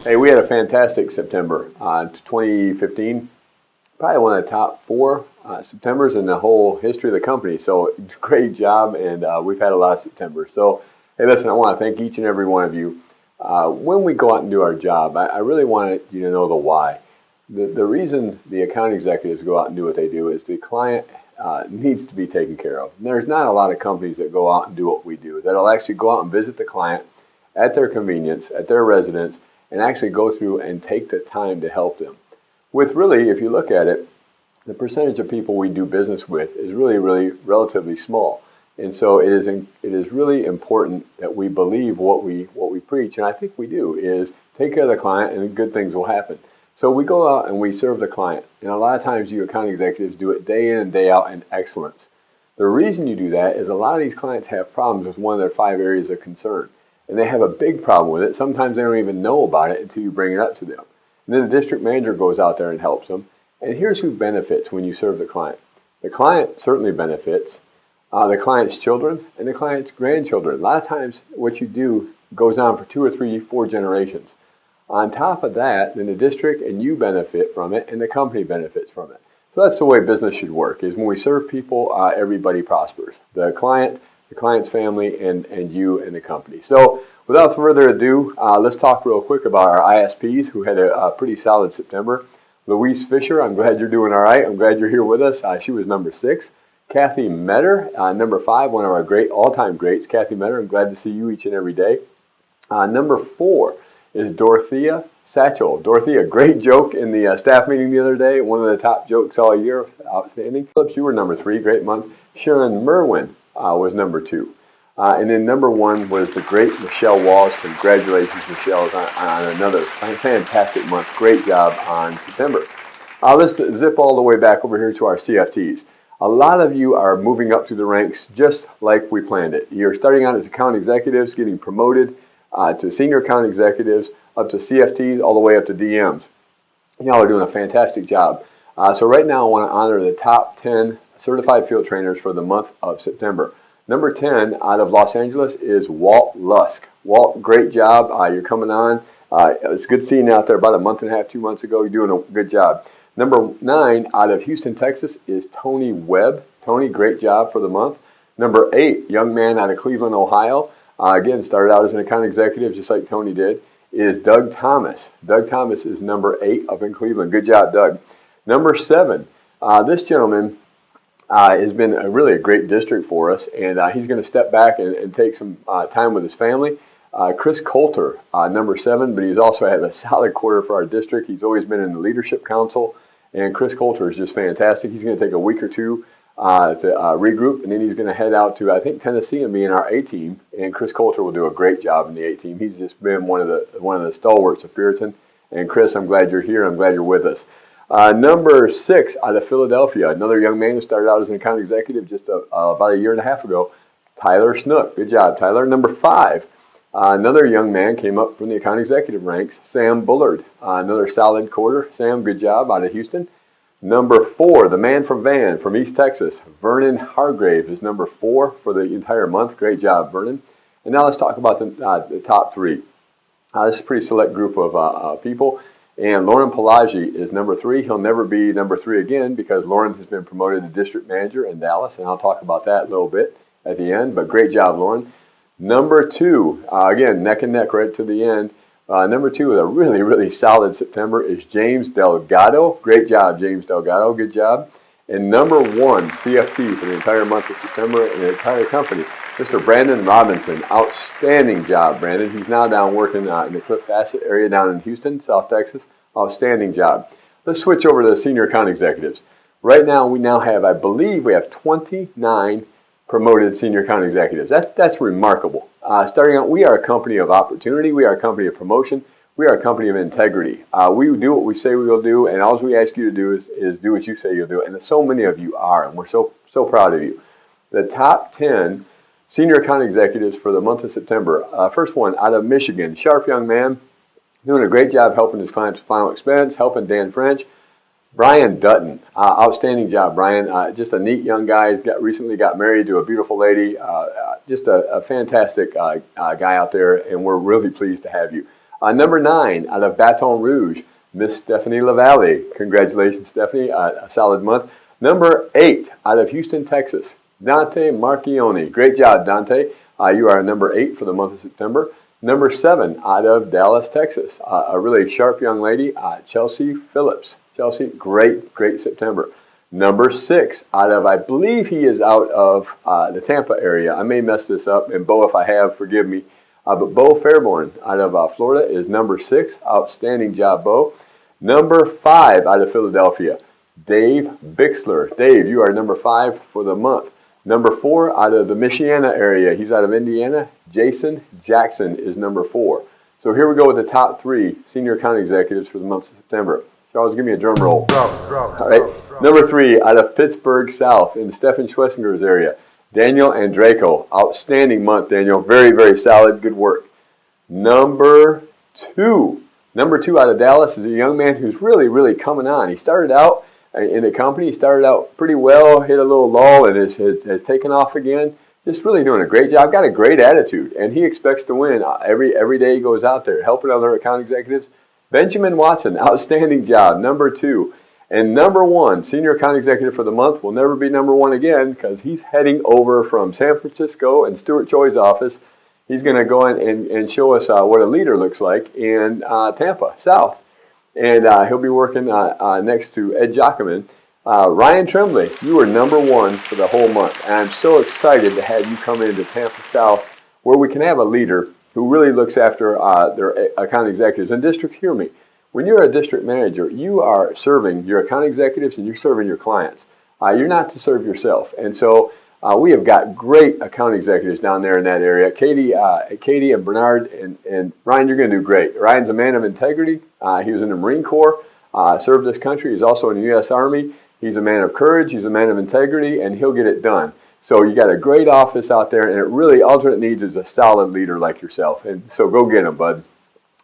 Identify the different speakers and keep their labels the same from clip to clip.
Speaker 1: Hey, we had a fantastic September. 2015, probably one of the top four Septembers in the whole history of the company. So great job, and we've had a lot of Septembers. So, hey, listen, I want to thank each and every one of you. When we go out and do our job, I really want you to know the why. The reason the account executives go out and do what they do is the client needs to be taken care of. And there's not a lot of companies that go out and do what we do, that'll actually go out and visit the client at their convenience, at their residence, and actually go through and take the time to help them. With really, if you look at it, the percentage of people we do business with is really relatively small. And so it is really important that we believe what we preach, and I think we do, is take care of the client and good things will happen. So we go out and we serve the client. And a lot of times you account executives do it day in and day out in excellence. The reason you do that is a lot of these clients have problems with one of their 5 areas of concern. And they have a big problem with it. Sometimes they don't even know about it until you bring it up to them. And then the district manager goes out there and helps them. And here's who benefits when you serve the client. The client certainly benefits, the client's children, and the client's grandchildren. A lot of times what you do goes on for 2 or 3, 4 generations. On top of that, then the district and you benefit from it, and the company benefits from it. So that's the way business should work, is when we serve people, everybody prospers. The client's family, and you and the company. So without further ado, let's talk real quick about our ISPs who had a pretty solid September. Louise Fisher, I'm glad you're doing all right. I'm glad you're here with us. She was number 6. Kathy Metter, number 5, one of our great all-time greats. Kathy Metter, I'm glad to see you each and every day. Number 4 is Dorothea Satchel. Dorothea, great joke in the staff meeting the other day. One of the top jokes all year. Outstanding. Phillips, you were number 3. Great month. Sharon Merwin was number 2. And then number 1 was the great Michelle Walls. Congratulations, Michelle, on another fantastic month. Great job on September. Let's zip all the way back over here to our CFTs. A lot of you are moving up through the ranks just like we planned it. You're starting out as account executives, getting promoted to senior account executives, up to CFTs, all the way up to DMs. Y'all are doing a fantastic job. So right now I want to honor the top 10 certified field trainers for the month of September. Number 10 out of Los Angeles is Walt Lusk. Walt, great job. You're coming on. It's good seeing you out there about a month and a half, 2 months ago. You're doing a good job. Number 9 out of Houston, Texas is Tony Webb. Tony, great job for the month. Number 8, young man out of Cleveland, Ohio. Again, started out as an account executive just like Tony did, is Doug Thomas. Doug Thomas is number 8 up in Cleveland. Good job, Doug. Number 7, this gentleman has been really a great district for us, and he's going to step back and take some time with his family. Chris Coulter, number 7, but he's also had a solid quarter for our district. He's always been in the leadership council, and Chris Coulter is just fantastic. He's going to take a week or two to regroup, and then he's going to head out to, I think, Tennessee and be in our A team. And Chris Coulter will do a great job in the A team. He's just been one of the stalwarts of Puritan. And Chris, I'm glad you're here. I'm glad you're with us. Number 6 out of Philadelphia, another young man who started out as an account executive just about a year and a half ago, Tyler Snook. Good job, Tyler. Number 5, another young man came up from the account executive ranks, Sam Bullard. Another solid quarter. Sam, good job out of Houston. Number 4, the man from Van, from East Texas, Vernon Hargrave is number 4 for the entire month. Great job, Vernon. And now let's talk about the top 3. This is a pretty select group of people. And Lauren Pelagi is number 3. He'll never be number 3 again because Lauren has been promoted to district manager in Dallas, and I'll talk about that a little bit at the end. But great job, Lauren. Number 2, again, neck and neck right to the end. Number 2 with a really solid September is James Delgado. Great job, James Delgado. Good job. And number 1, CFT for the entire month of September and the entire company, Mr. Brandon Robinson. Outstanding job, Brandon. He's now down working in the Cliff Bassett area down in Houston, South Texas. Outstanding job. Let's switch over to the senior account executives. Right now, we have 29 promoted senior account executives. That's remarkable. Starting out, we are a company of opportunity. We are a company of promotion. We are a company of integrity. We do what we say we will do, and all we ask you to do is do what you say you'll do. And so many of you are, and we're so proud of you. The top 10 senior account executives for the month of September. First one out of Michigan, sharp young man, doing a great job helping his clients with final expense, helping Dan French. Brian Dutton, outstanding job, Brian. Just a neat young guy. He's recently got married to a beautiful lady. Just a fantastic guy out there, and we're really pleased to have you. Number 9, out of Baton Rouge, Miss Stephanie LaValle. Congratulations, Stephanie. A solid month. Number 8, out of Houston, Texas, Dante Marchione. Great job, Dante. You are number 8 for the month of September. Number 7, out of Dallas, Texas, a really sharp young lady, Chelsea Phillips. Chelsea, great September. Number 6, out of, I believe he is out of the Tampa area. I may mess this up, and Bo, if I have, forgive me. But Bo Fairborn out of Florida is number 6. Outstanding job, Bo. Number 5 out of Philadelphia, Dave Bixler. Dave, you are number 5 for the month. Number 4 out of the Michiana area. He's out of Indiana. Jason Jackson is number 4. So here we go with the top 3 senior account executives for the month of September. Charles, give me a drum roll. All right. Number 3 out of Pittsburgh South in Stefan Schwesinger's area, Daniel Andraco. Outstanding month, Daniel. Very solid. Good work. Number 2 out of Dallas is a young man who's really coming on. He started out in the company, started out pretty well, hit a little lull, and has taken off again. Just really doing a great job. Got a great attitude, and he expects to win every day he goes out there, helping other account executives. Benjamin Watson, outstanding job, number 2. And number 1, senior account executive for the month, will never be number 1 again because he's heading over from San Francisco and Stuart Choi's office. He's going to go in and show us what a leader looks like in Tampa South. And he'll be working next to Ed Jockerman. Ryan Tremblay, you are number 1 for the whole month. And I'm so excited to have you come into Tampa South where we can have a leader who really looks after their account executives. And district, hear me. When you're a district manager, you are serving your account executives and you're serving your clients. You're not to serve yourself. And so we have got great account executives down there in that area. Katie and Bernard and Ryan, you're going to do great. Ryan's a man of integrity. He was in the Marine Corps, served this country. He's also in the U.S. Army. He's a man of courage. He's a man of integrity, and he'll get it done. So you got a great office out there, and it really, all it needs is a solid leader like yourself. And so go get him, bud.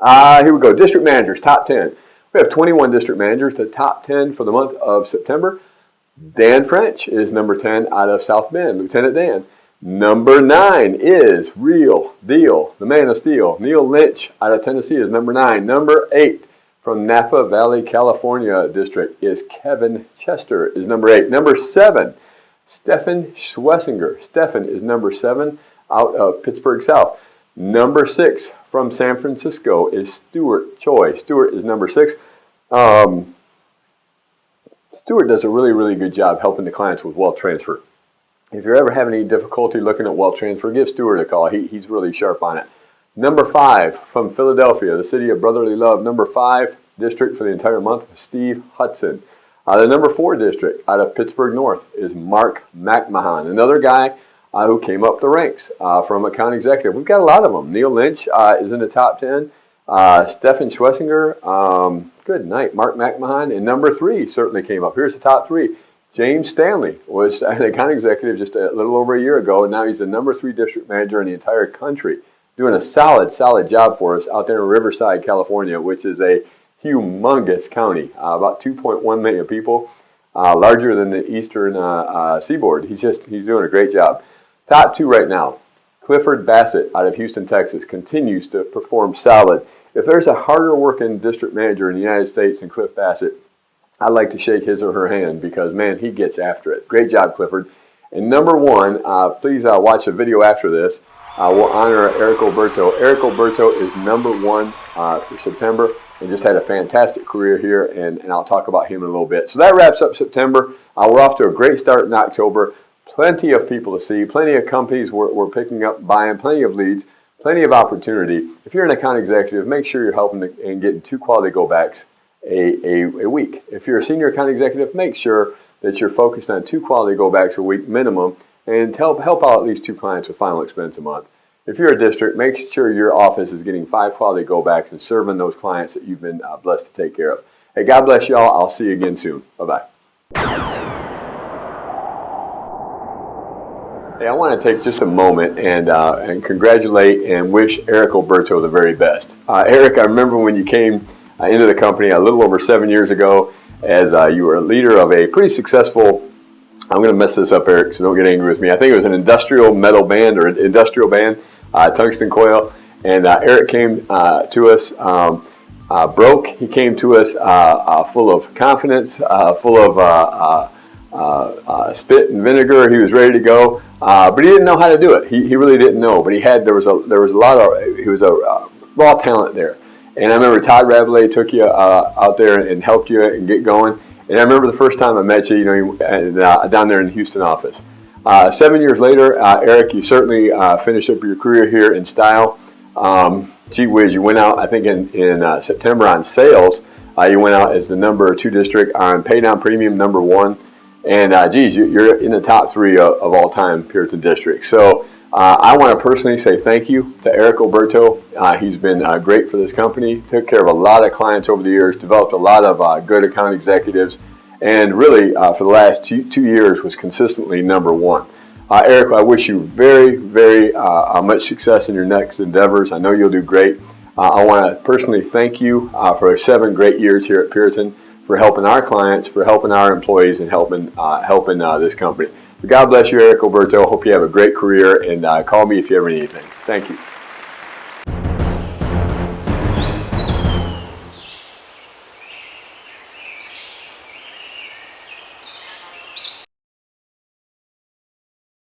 Speaker 1: Here we go. District managers, top 10. We have 21 district managers. The top 10 for the month of September. Dan French is number 10 out of South Bend, Lieutenant Dan. Number 9 is Real Deal, the man of steel. Neil Lynch out of Tennessee is number 9. Number 8 from Napa Valley, California district is Kevin Chester is number 8. Number 7, Stefan Schwesinger. Stefan is number 7 out of Pittsburgh South. Number 6 from San Francisco is Stuart Choi. Stuart is number 6. Stuart does a really good job helping the clients with wealth transfer. If you're ever having any difficulty looking at wealth transfer, give Stuart a call. He's really sharp on it. Number 5 from Philadelphia, the city of brotherly love. Number 5 district for the entire month, Steve Hudson. The number 4 district out of Pittsburgh North is Mark McMahon, another guy who came up the ranks from account executive. We've got a lot of them. Neil Lynch is in the top 10. Stefan Schwesinger, good night. Mark McMahon, and number 3 certainly came up. Here's the top 3. James Stanley was an account executive just a little over a year ago, and now he's the number 3 district manager in the entire country, doing a solid job for us out there in Riverside, California, which is a humongous county, about 2.1 million people, larger than the eastern seaboard. He's doing a great job. Top 2 right now. Clifford Bassett out of Houston, Texas, continues to perform solid. If there's a harder working district manager in the United States than Cliff Bassett, I'd like to shake his or her hand because, man, he gets after it. Great job, Clifford. And number 1, please watch the video after this. We'll honor Eric Alberto. Eric Alberto is number 1 for September and just had a fantastic career here, and I'll talk about him in a little bit. So that wraps up September. We're off to a great start in October. Plenty of people to see, plenty of companies we're picking up, buying, plenty of leads, plenty of opportunity. If you're an account executive, make sure you're helping and getting 2 quality go-backs a week. If you're a senior account executive, make sure that you're focused on 2 quality go-backs a week minimum and help out at least 2 clients with final expense a month. If you're a district, make sure your office is getting 5 quality go-backs and serving those clients that you've been blessed to take care of. Hey, God bless y'all. I'll see you again soon. Bye-bye. Hey, I want to take just a moment and congratulate and wish Eric Alberto the very best. Eric, I remember when you came into the company a little over 7 years ago as you were a leader of a pretty successful, I'm going to mess this up, Eric, so don't get angry with me. I think it was an industrial metal band or industrial band, tungsten coil. And Eric came to us broke. He came to us full of confidence, full of spit and vinegar. He was ready to go, but he didn't know how to do it. He really didn't know. But there was a lot of, he was a raw talent there. And I remember Todd Ravelay took you out there and helped you and get going. And I remember the first time I met you, down there in the Houston office. 7 years later, Eric, you certainly finished up your career here in style. Gee whiz, you went out, I think in September on sales. You went out as the number 2 district on paid on premium number 1. And you're in the top 3 of all time Puritan districts. So I want to personally say thank you to Eric Alberto. He's been great for this company, took care of a lot of clients over the years, developed a lot of good account executives, and really for the last 2 years was consistently number 1. Eric, I wish you very, very much success in your next endeavors. I know you'll do great. I want to personally thank you for 7 great years here at Puritan, for helping our clients, for helping our employees, and helping this company. So God bless you, Eric Alberto. Hope you have a great career, and call me if you ever need anything. Thank you.